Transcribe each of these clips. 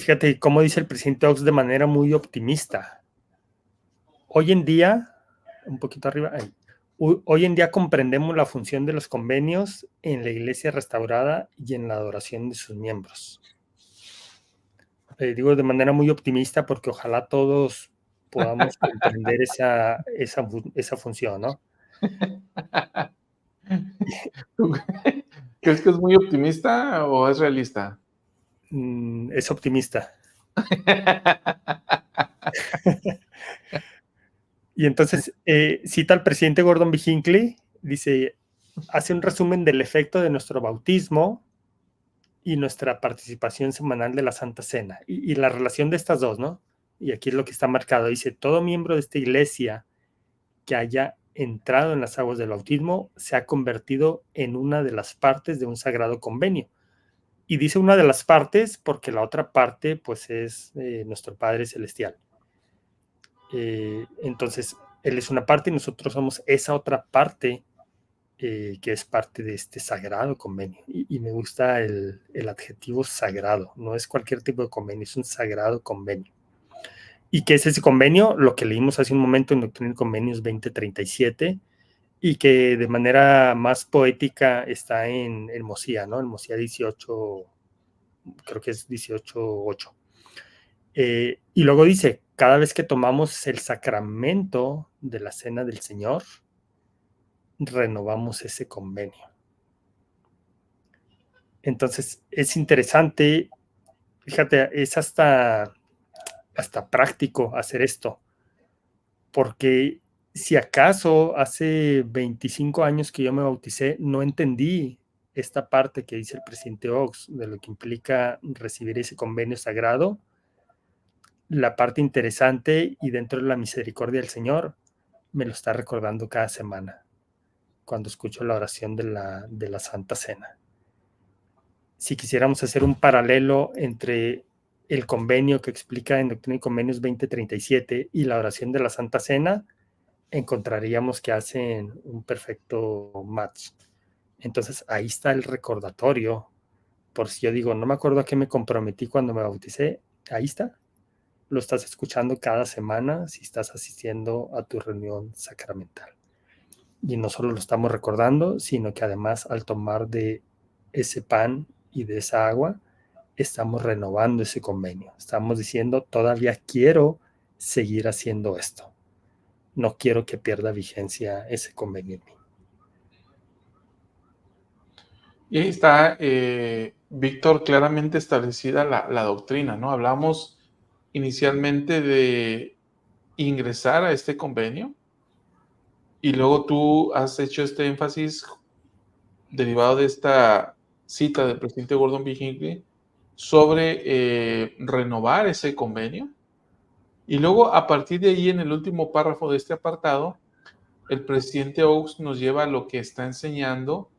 fíjate cómo dice el presidente Ox de manera muy optimista. Hoy en día, un poquito arriba, hoy en día comprendemos la función de los convenios en la iglesia restaurada y en la adoración de sus miembros. Digo de manera muy optimista porque ojalá todos podamos comprender esa función, ¿no? ¿Tú crees que es muy optimista o es realista? Es optimista. Y entonces cita al presidente Gordon B. Hinckley, dice, hace un resumen del efecto de nuestro bautismo y nuestra participación semanal de la Santa Cena y la relación de estas dos, ¿no? Y aquí es lo que está marcado, dice, todo miembro de esta iglesia que haya entrado en las aguas del bautismo se ha convertido en una de las partes de un sagrado convenio. Y dice una de las partes porque la otra parte pues es nuestro Padre Celestial. Entonces, Él es una parte y nosotros somos esa otra parte que es parte de este sagrado convenio. Y me gusta el adjetivo sagrado, no es cualquier tipo de convenio, es un sagrado convenio. ¿Y qué es ese convenio? Lo que leímos hace un momento en Doctrina y Convenios 2037 y que de manera más poética está en Mosía, ¿no? En Mosía 18, creo que es 18.8. Y luego dice, cada vez que tomamos el sacramento de la Cena del Señor, renovamos ese convenio. Entonces, es interesante, fíjate, es hasta práctico hacer esto, porque si acaso hace 25 años que yo me bauticé, no entendí esta parte que dice el presidente Ox de lo que implica recibir ese convenio sagrado, la parte interesante y dentro de la misericordia del Señor, me lo está recordando cada semana cuando escucho la oración de la Santa Cena. Si quisiéramos hacer un paralelo entre el convenio que explica en Doctrina y Convenios 2037 y la oración de la Santa Cena, encontraríamos que hacen un perfecto match. Entonces ahí está el recordatorio. Por si yo digo, no me acuerdo a qué me comprometí cuando me bauticé, ahí está. Lo estás escuchando cada semana si estás asistiendo a tu reunión sacramental. Y no solo lo estamos recordando, sino que además al tomar de ese pan y de esa agua, estamos renovando ese convenio. Estamos diciendo, todavía quiero seguir haciendo esto. No quiero que pierda vigencia ese convenio en mí. Y ahí está, Víctor, claramente establecida la doctrina, ¿no? Hablamos inicialmente de ingresar a este convenio y luego tú has hecho este énfasis derivado de esta cita del presidente Gordon B. Hinckley sobre renovar ese convenio. Y luego, a partir de ahí, en el último párrafo de este apartado, el presidente Oaks nos lleva a lo que está enseñando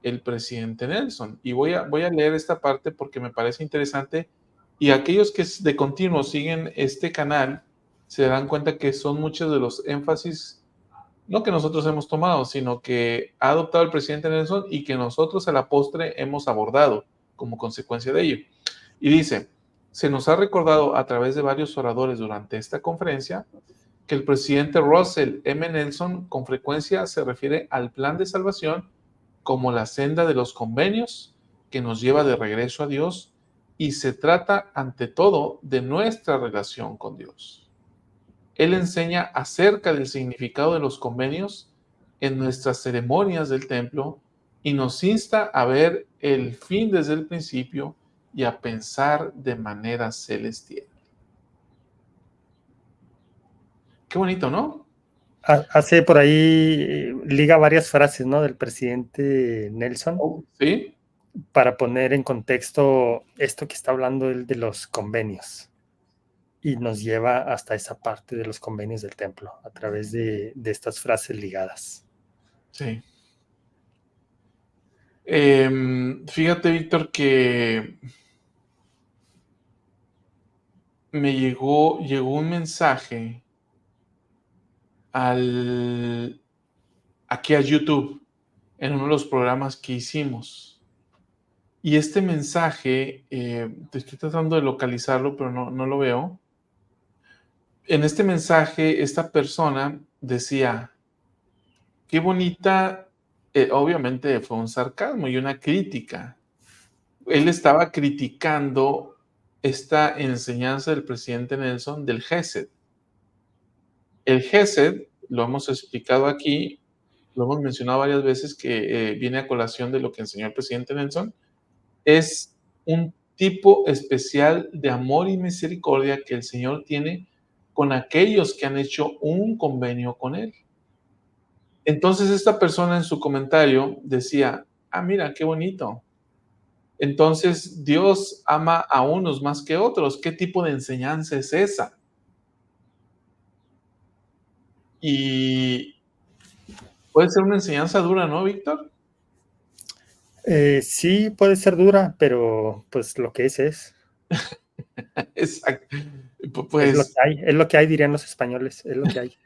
el presidente Nelson. Y voy a leer esta parte porque me parece interesante. Y aquellos que de continuo siguen este canal se dan cuenta que son muchos de los énfasis, no que nosotros hemos tomado, sino que ha adoptado el presidente Nelson y que nosotros a la postre hemos abordado como consecuencia de ello. Y dice, se nos ha recordado a través de varios oradores durante esta conferencia que el presidente Russell M. Nelson con frecuencia se refiere al plan de salvación como la senda de los convenios que nos lleva de regreso a Dios y se trata ante todo de nuestra relación con Dios. Él enseña acerca del significado de los convenios en nuestras ceremonias del templo y nos insta a ver el fin desde el principio y a pensar de manera celestial. Qué bonito, ¿no? Hace por ahí, liga varias frases, ¿no? Del presidente Nelson Sí. para poner en contexto esto que está hablando él de los convenios. Y nos lleva hasta esa parte de los convenios del templo a través de estas frases ligadas. Sí. Fíjate, Víctor, que me llegó un mensaje aquí a YouTube en uno de los programas que hicimos. Y este mensaje, estoy tratando de localizarlo, pero no lo veo. En este mensaje, esta persona decía, qué bonita, obviamente fue un sarcasmo y una crítica. Él estaba criticando esta enseñanza del presidente Nelson del Gesed. El Gesed, lo hemos explicado aquí, lo hemos mencionado varias veces, que viene a colación de lo que enseñó el presidente Nelson, es un tipo especial de amor y misericordia que el Señor tiene con aquellos que han hecho un convenio con Él. Entonces esta persona en su comentario decía, mira, qué bonito. Entonces Dios ama a unos más que otros. ¿Qué tipo de enseñanza es esa? Y puede ser una enseñanza dura, ¿no, Víctor? Sí, puede ser dura, pero pues lo que es. Exacto. Es lo que Pues, hay, es lo que hay, dirían los españoles, es lo que hay.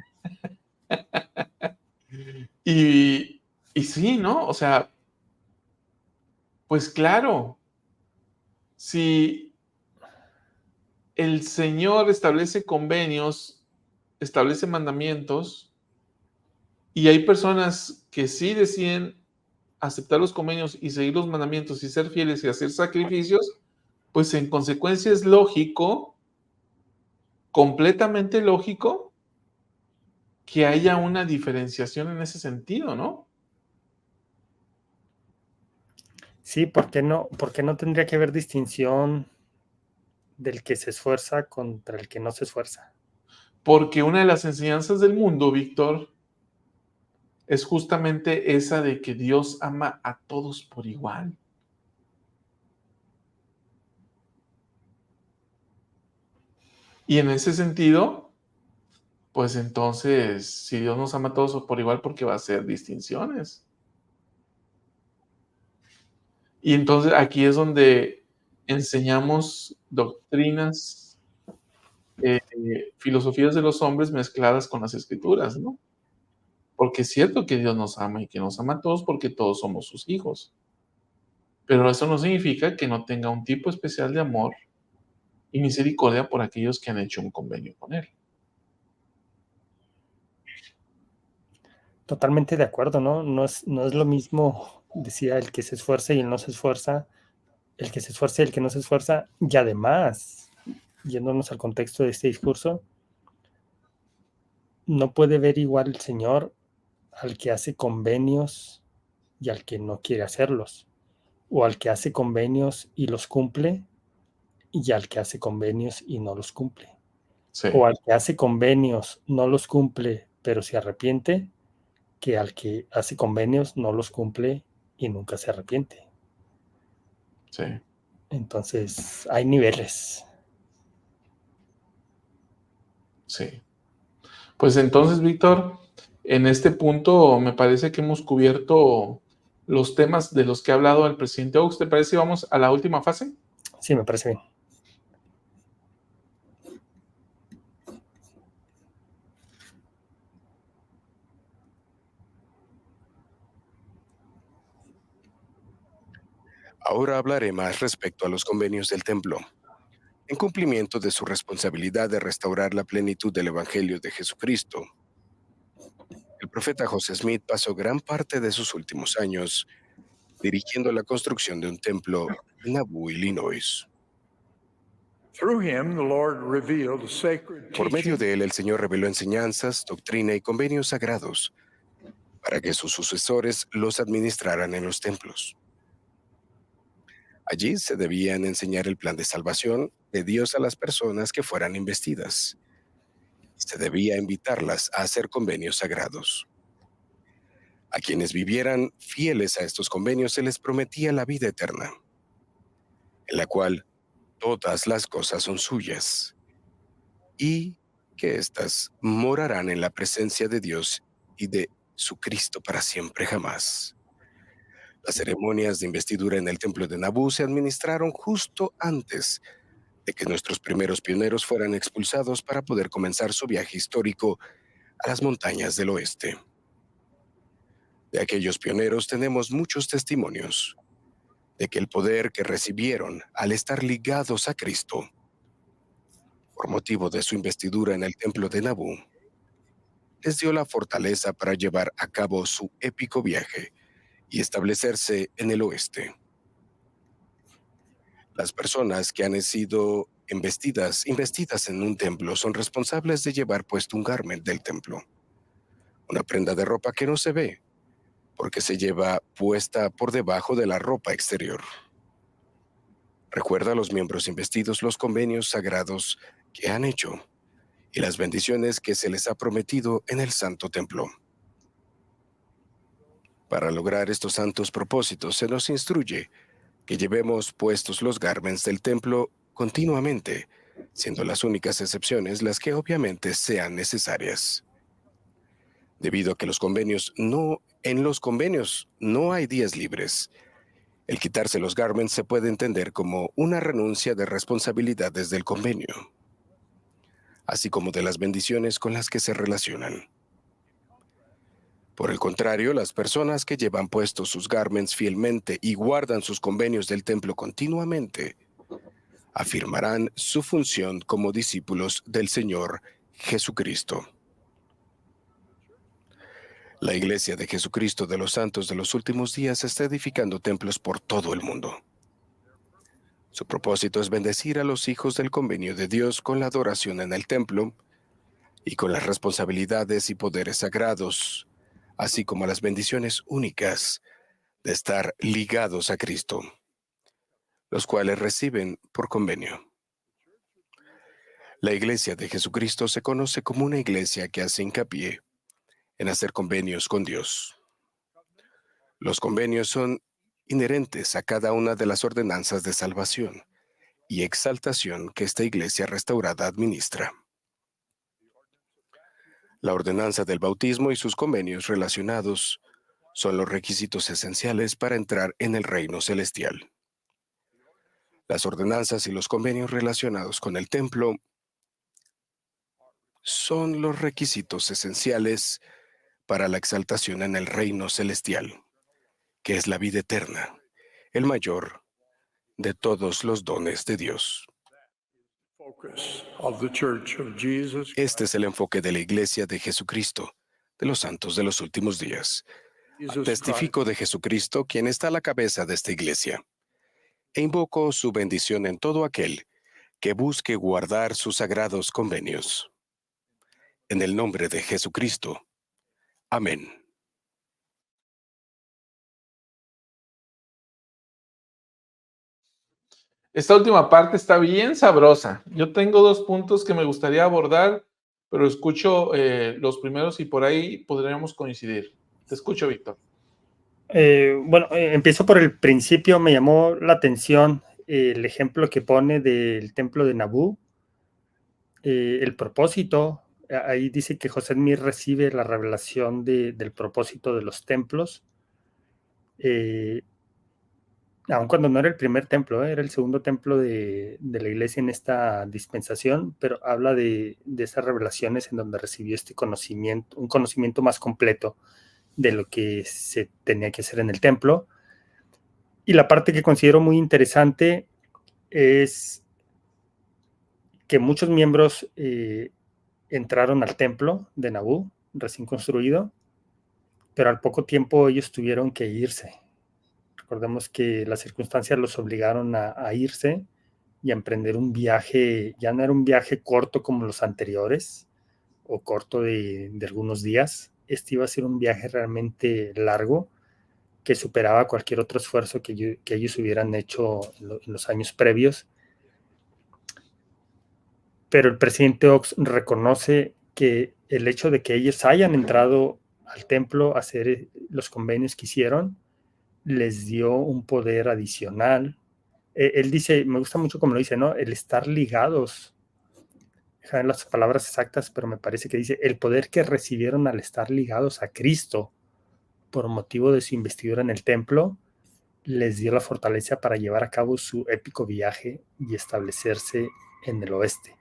y sí, ¿no? O sea, pues claro, si el Señor establece convenios, establece mandamientos, y hay personas que sí deciden aceptar los convenios y seguir los mandamientos y ser fieles y hacer sacrificios, pues en consecuencia es lógico, completamente lógico, que haya una diferenciación en ese sentido, ¿no? Sí, ¿por qué no tendría que haber distinción del que se esfuerza contra el que no se esfuerza? Porque una de las enseñanzas del mundo, Víctor, es justamente esa de que Dios ama a todos por igual. Y en ese sentido, pues entonces, si Dios nos ama a todos por igual, ¿por qué va a hacer distinciones? Y entonces aquí es donde enseñamos doctrinas, filosofías de los hombres mezcladas con las escrituras, ¿no? Porque es cierto que Dios nos ama y que nos ama a todos porque todos somos sus hijos. Pero eso no significa que no tenga un tipo especial de amor y misericordia por aquellos que han hecho un convenio con Él. Totalmente de acuerdo, ¿no? No es lo mismo, decía, el que se esfuerza y el no se esfuerza, el que se esfuerza y el que no se esfuerza, y además, yéndonos al contexto de este discurso, no puede ver igual el Señor al que hace convenios y al que no quiere hacerlos, o al que hace convenios y los cumple y al que hace convenios y no los cumple, Sí, o al que hace convenios, no los cumple, pero se arrepiente, que al que hace convenios, no los cumple y nunca se arrepiente. sí, Entonces, hay niveles. sí. Pues entonces, Víctor, en este punto me parece que hemos cubierto los temas de los que ha hablado el presidente Oaks. ¿Te parece si vamos a la última fase? Sí, me parece bien. Ahora hablaré más respecto a los convenios del templo. En cumplimiento de su responsabilidad de restaurar la plenitud del Evangelio de Jesucristo, el profeta José Smith pasó gran parte de sus últimos años dirigiendo la construcción de un templo en Nauvoo, Illinois. Por medio de él, el Señor reveló enseñanzas, doctrina y convenios sagrados para que sus sucesores los administraran en los templos. Allí se debían enseñar el plan de salvación de Dios a las personas que fueran investidas. Se debía invitarlas a hacer convenios sagrados. A quienes vivieran fieles a estos convenios se les prometía la vida eterna, en la cual todas las cosas son suyas, y que éstas morarán en la presencia de Dios y de su Cristo para siempre jamás. Las ceremonias de investidura en el templo de Nabú se administraron justo antes de que nuestros primeros pioneros fueran expulsados para poder comenzar su viaje histórico a las montañas del oeste. De aquellos pioneros tenemos muchos testimonios. de que el poder que recibieron al estar ligados a Cristo, por motivo de su investidura en el templo de Nabú, les dio la fortaleza para llevar a cabo su épico viaje y establecerse en el oeste. Las personas que han sido investidas en un templo son responsables de llevar puesto un garment del templo, una prenda de ropa que no se ve, porque se lleva puesta por debajo de la ropa exterior. Recuerda a los miembros investidos los convenios sagrados que han hecho y las bendiciones que se les ha prometido en el santo templo. Para lograr estos santos propósitos se nos instruye que llevemos puestos los garments del templo continuamente, siendo las únicas excepciones las que obviamente sean necesarias. Debido a que en los convenios no hay días libres, el quitarse los garments se puede entender como una renuncia de responsabilidades del convenio, así como de las bendiciones con las que se relacionan. Por el contrario, las personas que llevan puestos sus garments fielmente y guardan sus convenios del templo continuamente, afirmarán su función como discípulos del Señor Jesucristo. La Iglesia de Jesucristo de los Santos de los Últimos Días está edificando templos por todo el mundo. Su propósito es bendecir a los hijos del convenio de Dios con la adoración en el templo y con las responsabilidades y poderes sagrados, así como las bendiciones únicas de estar ligados a Cristo, los cuales reciben por convenio. La Iglesia de Jesucristo se conoce como una iglesia que hace hincapié en hacer convenios con Dios. Los convenios son inherentes a cada una de las ordenanzas de salvación y exaltación que esta iglesia restaurada administra. La ordenanza del bautismo y sus convenios relacionados son los requisitos esenciales para entrar en el reino celestial. Las ordenanzas y los convenios relacionados con el templo son los requisitos esenciales para la exaltación en el reino celestial, que es la vida eterna, el mayor de todos los dones de Dios. Este es el enfoque de la Iglesia de Jesucristo, de los santos de los últimos días. Testifico de Jesucristo, quien está a la cabeza de esta iglesia, e invoco su bendición en todo aquel que busque guardar sus sagrados convenios. En el nombre de Jesucristo. Amén. Esta última parte está bien sabrosa. Yo tengo 2 puntos que me gustaría abordar, pero escucho los primeros y por ahí podríamos coincidir. Te escucho, Víctor. Empiezo por el principio. Me llamó la atención el ejemplo que pone del templo de Nabú. El propósito, ahí dice que José Smith recibe la revelación del propósito de los templos, aun cuando no era el primer templo, era el segundo templo de la iglesia en esta dispensación, pero habla de esas revelaciones en donde recibió este conocimiento, un conocimiento más completo de lo que se tenía que hacer en el templo. Y la parte que considero muy interesante es que muchos miembros entraron al templo de Nabú, recién construido, pero al poco tiempo ellos tuvieron que irse. Recordemos que las circunstancias los obligaron a irse y a emprender un viaje. Ya no era un viaje corto como los anteriores, o corto de algunos días. Este iba a ser un viaje realmente largo, que superaba cualquier otro esfuerzo que ellos hubieran hecho en los años previos. Pero el presidente Oaks reconoce que el hecho de que ellos hayan entrado al templo a hacer los convenios que hicieron les dio un poder adicional. Él dice, me gusta mucho como lo dice, ¿no? El estar ligados, dejan las palabras exactas, pero me parece que dice, el poder que recibieron al estar ligados a Cristo por motivo de su investidura en el templo, les dio la fortaleza para llevar a cabo su épico viaje y establecerse en el oeste.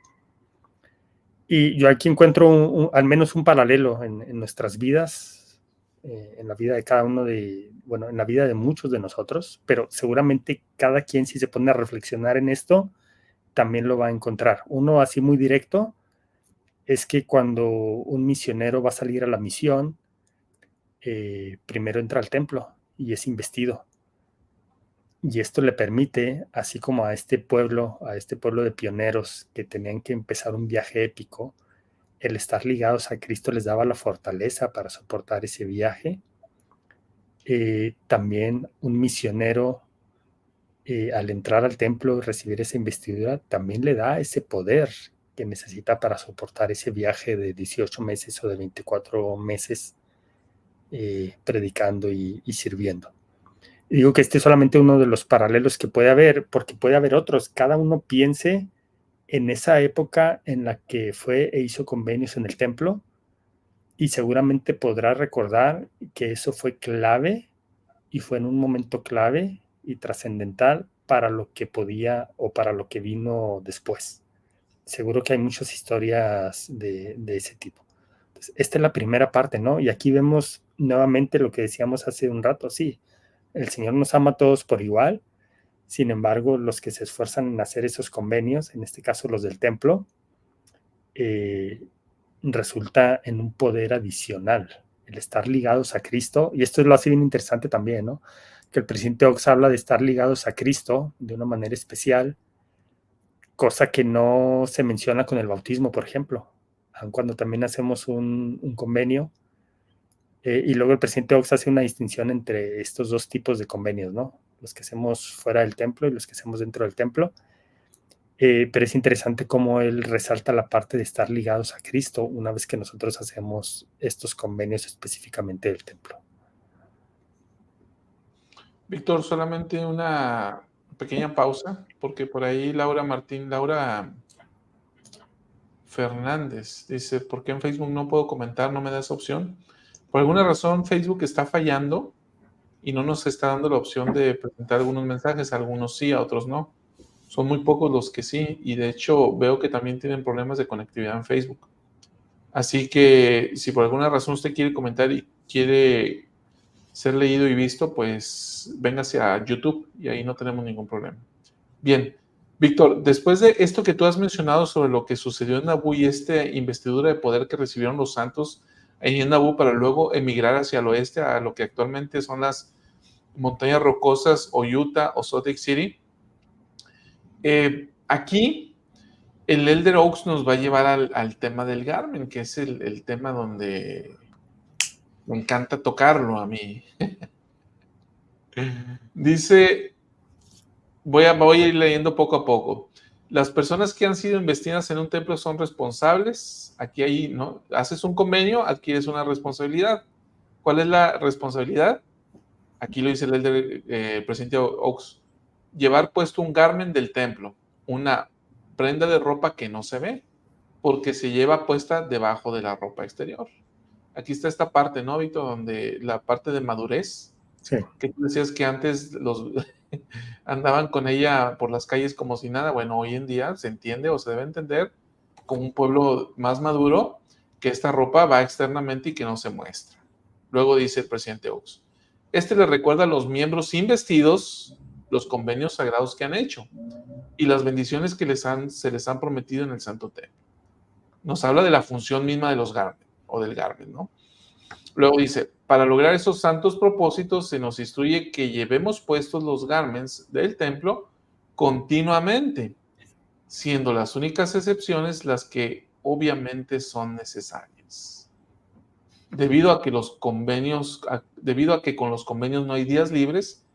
Y yo aquí encuentro al menos un paralelo en nuestras vidas. en la vida de cada uno bueno, en la vida de muchos de nosotros, pero seguramente cada quien, si se pone a reflexionar en esto, también lo va a encontrar. Uno así muy directo es que cuando un misionero va a salir a la misión, primero entra al templo y es investido. Y esto le permite, así como a este pueblo de pioneros que tenían que empezar un viaje épico, el estar ligados a Cristo les daba la fortaleza para soportar ese viaje. También un misionero, al entrar al templo y recibir esa investidura, también le da ese poder que necesita para soportar ese viaje de 18 meses o de 24 meses predicando y sirviendo. Y digo que este es solamente uno de los paralelos que puede haber, porque puede haber otros. Cada uno piense en esa época en la que fue e hizo convenios en el templo y seguramente podrá recordar que eso fue clave y fue en un momento clave y trascendental para lo que podía o para lo que vino después. Seguro que hay muchas historias de ese tipo. Entonces, esta es la primera parte, ¿no? Y aquí vemos nuevamente lo que decíamos hace un rato, sí, el Señor nos ama a todos por igual, sin embargo, los que se esfuerzan en hacer esos convenios, en este caso los del templo, resulta en un poder adicional, el estar ligados a Cristo, y esto lo hace bien interesante también, ¿no? Que el presidente Oaks habla de estar ligados a Cristo de una manera especial, cosa que no se menciona con el bautismo, por ejemplo, aun cuando también hacemos un convenio, y luego el presidente Oaks hace una distinción entre estos dos tipos de convenios, ¿no? Los que hacemos fuera del templo y los que hacemos dentro del templo. Pero es interesante cómo él resalta la parte de estar ligados a Cristo una vez que nosotros hacemos estos convenios específicamente del templo. Víctor, solamente una pequeña pausa, porque por ahí Laura Fernández dice, ¿por qué en Facebook no puedo comentar? No me da esa opción. Por alguna razón Facebook está fallando y no nos está dando la opción de presentar algunos mensajes, algunos sí, a otros no. Son muy pocos los que sí, y de hecho veo que también tienen problemas de conectividad en Facebook. Así que si por alguna razón usted quiere comentar y quiere ser leído y visto, pues véngase a YouTube y ahí no tenemos ningún problema. Bien, Víctor, después de esto que tú has mencionado sobre lo que sucedió en Nabú y esta investidura de poder que recibieron los santos ahí en Nabú para luego emigrar hacia el oeste a lo que actualmente son las montañas rocosas o Utah o Salt Lake City, aquí el Elder Oaks nos va a llevar al tema del Garmin, que es el tema donde me encanta tocarlo a mí. Dice, voy a ir leyendo poco a poco. Las personas que han sido investidas en un templo son responsables. Aquí hay, ¿no? Haces un convenio, adquieres una responsabilidad. ¿Cuál es la responsabilidad? Aquí lo dice el presidente Oaks. Llevar puesto un garment del templo, una prenda de ropa que no se ve, porque se lleva puesta debajo de la ropa exterior. Aquí está esta parte, ¿no, Víctor? Donde la parte de madurez, sí, que tú decías que antes los andaban con ella por las calles como si nada. Bueno, hoy en día se entiende o se debe entender como un pueblo más maduro que esta ropa va externamente y que no se muestra. Luego dice el presidente Oaks, le recuerda a los miembros investidos los convenios sagrados que han hecho y las bendiciones que se les han prometido en el Santo Templo. Nos habla de la función misma de los garment o del garment, ¿no? Luego dice, para lograr esos santos propósitos se nos instruye que llevemos puestos los garments del templo continuamente, siendo las únicas excepciones las que obviamente son necesarias. Debido a que con los convenios no hay días libres,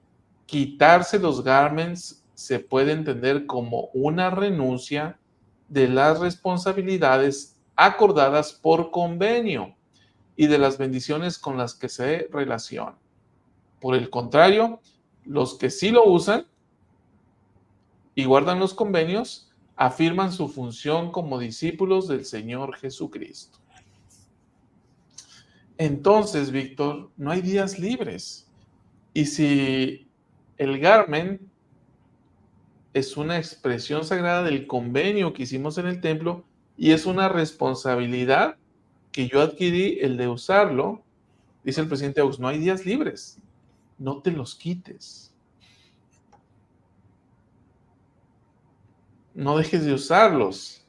quitarse los garments se puede entender como una renuncia de las responsabilidades acordadas por convenio y de las bendiciones con las que se relaciona. Por el contrario, los que sí lo usan y guardan los convenios afirman su función como discípulos del Señor Jesucristo. Entonces, Víctor, no hay días libres. Y si el garment es una expresión sagrada del convenio que hicimos en el templo y es una responsabilidad que yo adquirí el de usarlo, Dice el presidente Augusto, no hay días libres, no te los quites. No dejes de usarlos.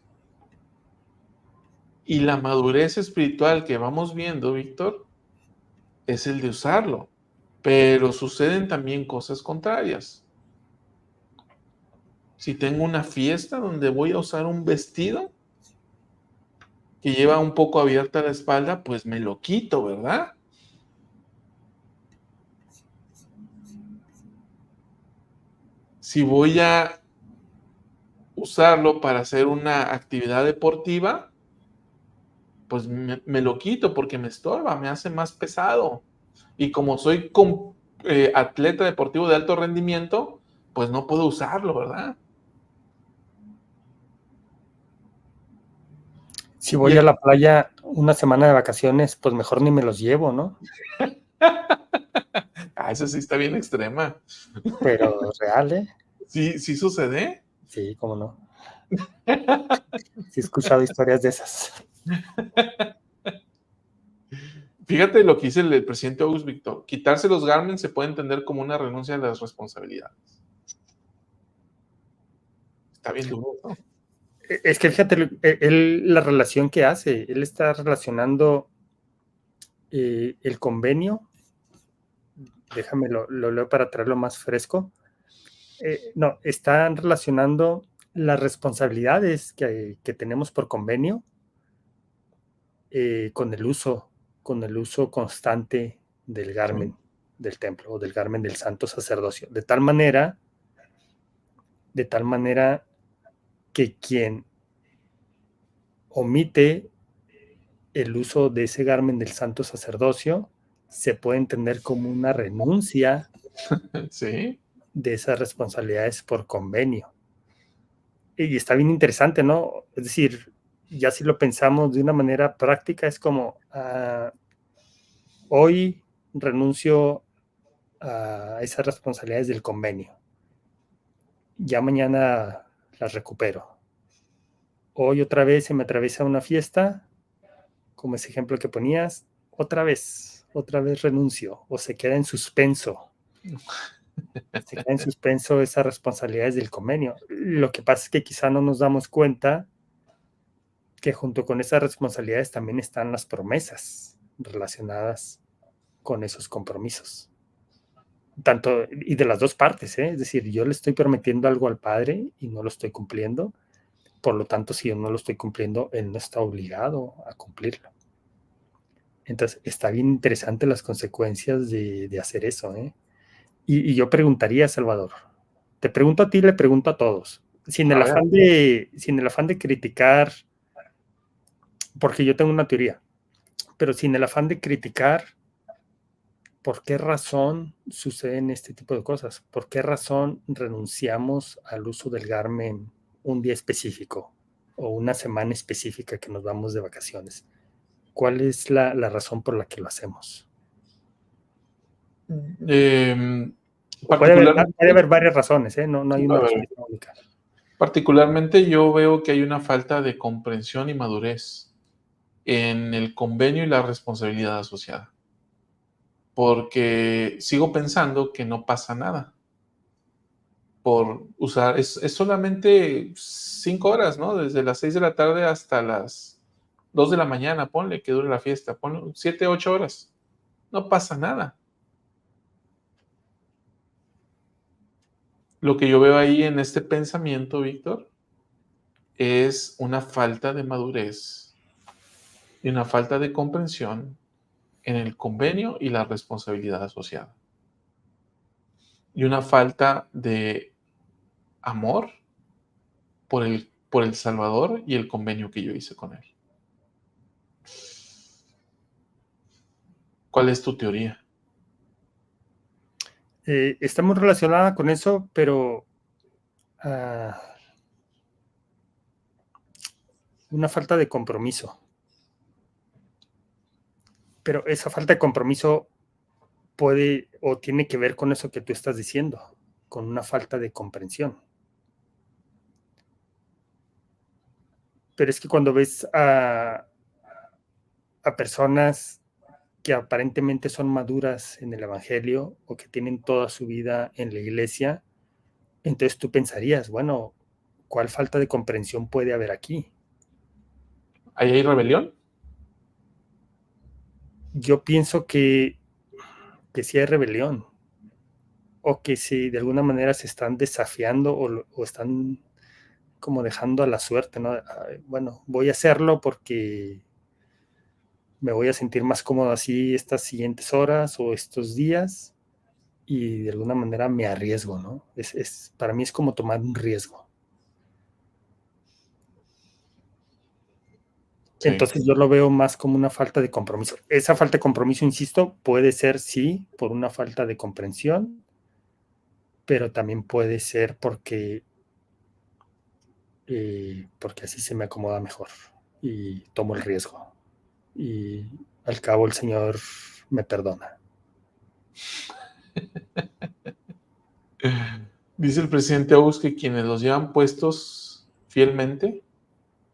Y la madurez espiritual que vamos viendo, Víctor, es el de usarlo. Pero suceden también cosas contrarias. Si tengo una fiesta donde voy a usar un vestido que lleva un poco abierta la espalda, pues me lo quito, ¿verdad? Si voy a usarlo para hacer una actividad deportiva, pues me lo quito porque me estorba, me hace más pesado. Y como soy atleta deportivo de alto rendimiento, pues no puedo usarlo, ¿verdad? Si voy a la playa una semana de vacaciones, pues mejor ni me los llevo, ¿no? Esa sí está bien extrema. Pero real, ¿eh? ¿Sí, sí sucede? Sí, cómo no. Sí he escuchado historias de esas. Fíjate lo que dice el presidente Augusto Víctor. Quitarse los garments se puede entender como una renuncia a las responsabilidades. Está bien duro, ¿no? Es que fíjate, la relación que hace, él está relacionando el convenio, déjame lo leo para traerlo más fresco. No, están relacionando las responsabilidades que tenemos por convenio con el uso constante del garmen del templo o del garmen del santo sacerdocio. De tal manera que quien omite el uso de ese garmen del santo sacerdocio se puede entender como una renuncia Sí. de esas responsabilidades por convenio. Y está bien interesante, ¿no? Es decir, ya si lo pensamos de una manera práctica, es como, hoy renuncio a esas responsabilidades del convenio. Ya mañana las recupero. Hoy otra vez se me atraviesa una fiesta, como ese ejemplo que ponías, otra vez renuncio o se queda en suspenso. Se queda en suspenso esas responsabilidades del convenio. Lo que pasa es que quizá no nos damos cuenta que junto con esas responsabilidades también están las promesas relacionadas con esos compromisos. Tanto, y de las dos partes, ¿eh? Es decir, yo le estoy prometiendo algo al Padre y no lo estoy cumpliendo, por lo tanto, si yo no lo estoy cumpliendo, Él no está obligado a cumplirlo. Entonces, está bien interesante las consecuencias de hacer eso, ¿eh? Y yo preguntaría, Salvador, te pregunto a ti, le pregunto a todos, sin el afán de criticar, porque yo tengo una teoría, pero sin el afán de criticar por qué razón suceden este tipo de cosas, por qué razón renunciamos al uso del garmen un día específico o una semana específica que nos vamos de vacaciones. ¿Cuál es la razón por la que lo hacemos? Puede haber varias razones, ¿eh? No hay una respuesta única. Particularmente yo veo que hay una falta de comprensión y madurez en el convenio y la responsabilidad asociada. Porque sigo pensando que no pasa nada por usar, es solamente 5 horas, ¿no? Desde las 6 de la tarde hasta las 2 de la mañana, ponle que dure la fiesta, ponle 7, 8 horas. No pasa nada. Lo que yo veo ahí en este pensamiento, Víctor, es una falta de madurez y una falta de comprensión en el convenio y la responsabilidad asociada. Y una falta de amor por el Salvador y el convenio que yo hice con él. ¿Cuál es tu teoría? Está muy relacionada con eso, pero una falta de compromiso. Pero esa falta de compromiso puede o tiene que ver con eso que tú estás diciendo, con una falta de comprensión. Pero es que cuando ves a personas que aparentemente son maduras en el Evangelio o que tienen toda su vida en la iglesia, entonces tú pensarías, bueno, ¿cuál falta de comprensión puede haber aquí? ¿Ahí hay rebelión? Yo pienso que sí hay rebelión, o que si de alguna manera se están desafiando o están como dejando a la suerte, ¿no? Bueno, voy a hacerlo porque me voy a sentir más cómodo así estas siguientes horas o estos días, y de alguna manera me arriesgo, ¿no? Para mí es como tomar un riesgo. Sí. Entonces yo lo veo más como una falta de compromiso. Esa falta de compromiso, insisto, puede ser sí por una falta de comprensión, pero también puede ser porque así se me acomoda mejor y tomo el riesgo. Y al cabo el Señor me perdona. Dice el presidente Augusto que quienes los llevan puestos fielmente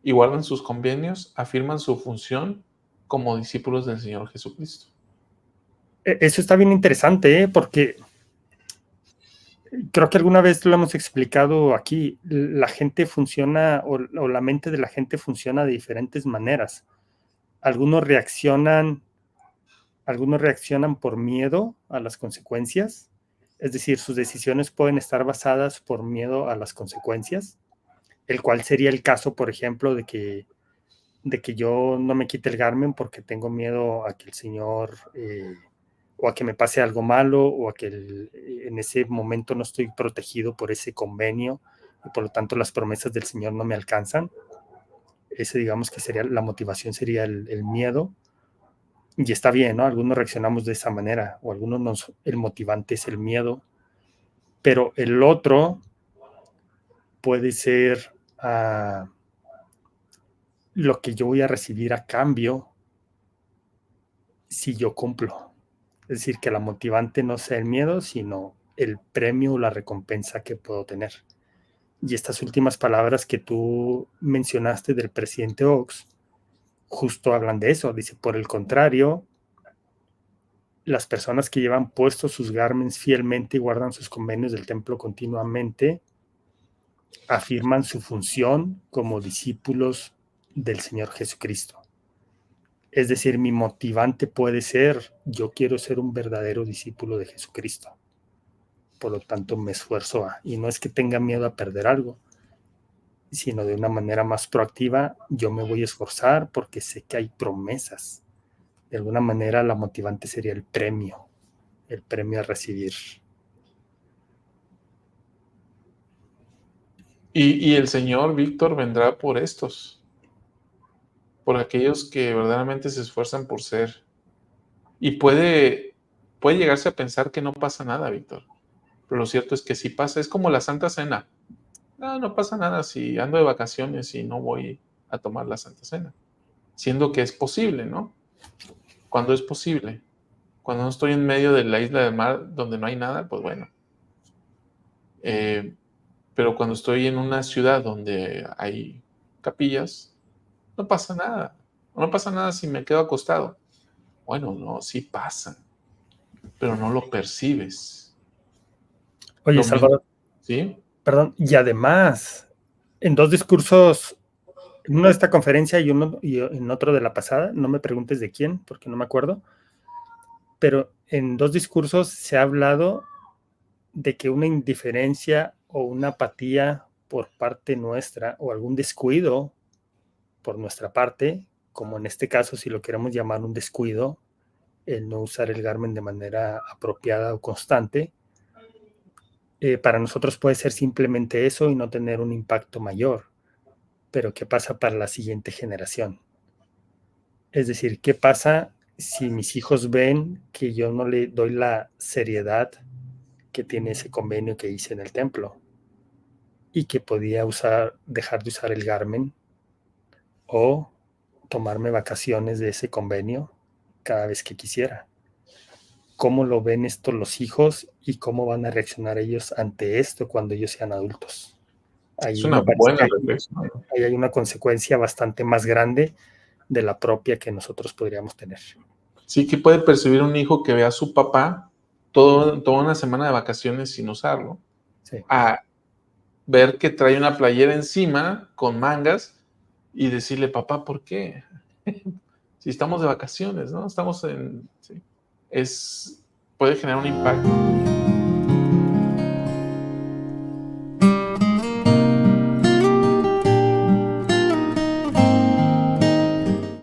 y guardan sus convenios, afirman su función como discípulos del Señor Jesucristo. Eso está bien interesante, porque creo que alguna vez lo hemos explicado aquí. La gente funciona, o la mente de la gente funciona de diferentes maneras. Algunos reaccionan por miedo a las consecuencias, es decir, sus decisiones pueden estar basadas por miedo a las consecuencias, el cual sería el caso, por ejemplo, de que yo no me quite el Garmin porque tengo miedo a que el Señor, o a que me pase algo malo, o a que en ese momento no estoy protegido por ese convenio, y por lo tanto las promesas del Señor no me alcanzan. Ese, digamos que sería la motivación, sería el miedo. Y está bien, ¿no? Algunos reaccionamos de esa manera, o algunos el motivante es el miedo, pero el otro puede ser lo que yo voy a recibir a cambio si yo cumplo. Es decir, que la motivante no sea el miedo, sino el premio o la recompensa que puedo tener. Y estas últimas palabras que tú mencionaste del presidente Oaks justo hablan de eso. Dice, por el contrario, las personas que llevan puestos sus garments fielmente y guardan sus convenios del templo continuamente, afirman su función como discípulos del Señor Jesucristo. Es decir, mi motivante puede ser, yo quiero ser un verdadero discípulo de Jesucristo. Por lo tanto, me esfuerzo y no es que tenga miedo a perder algo, sino de una manera más proactiva, yo me voy a esforzar porque sé que hay promesas. De alguna manera, la motivante sería el premio a recibir. Y el Señor, Víctor, vendrá por estos, por aquellos que verdaderamente se esfuerzan por ser. Y puede llegarse a pensar que no pasa nada, Víctor. Pero lo cierto es que sí pasa. Es como la Santa Cena. No pasa nada si ando de vacaciones y no voy a tomar la Santa Cena. Siendo que es posible, ¿no? Cuando es posible. Cuando no estoy en medio de la isla del mar donde no hay nada, pues bueno. Pero cuando estoy en una ciudad donde hay capillas, no pasa nada. No pasa nada si me quedo acostado. Bueno, no, sí pasa, pero no lo percibes. Oye, Lo mismo, Salvador, ¿sí? perdón, y además, en dos discursos, en uno de esta conferencia y en otro de la pasada, no me preguntes de quién, porque no me acuerdo, pero en dos discursos se ha hablado de que una indiferencia o una apatía por parte nuestra, o algún descuido por nuestra parte, como en este caso, si lo queremos llamar un descuido, el no usar el Garmin de manera apropiada o constante, para nosotros puede ser simplemente eso y no tener un impacto mayor. Pero ¿qué pasa para la siguiente generación? Es decir, ¿qué pasa si mis hijos ven que yo no le doy la seriedad que tiene ese convenio que hice en el templo y que podía dejar de usar el Garmin o tomarme vacaciones de ese convenio cada vez que quisiera? ¿Cómo lo ven esto los hijos y cómo van a reaccionar ellos ante esto cuando ellos sean adultos? Es Ahí una me parece buena que reflexión. hay una consecuencia bastante más grande de la propia que nosotros podríamos tener. Sí que puede percibir un hijo que ve a su papá toda una semana de vacaciones sin usarlo, Sí. a ver que trae una playera encima con mangas y decirle, papá, ¿por qué? Si estamos de vacaciones, ¿no? Estamos en... Sí. Puede generar un impacto.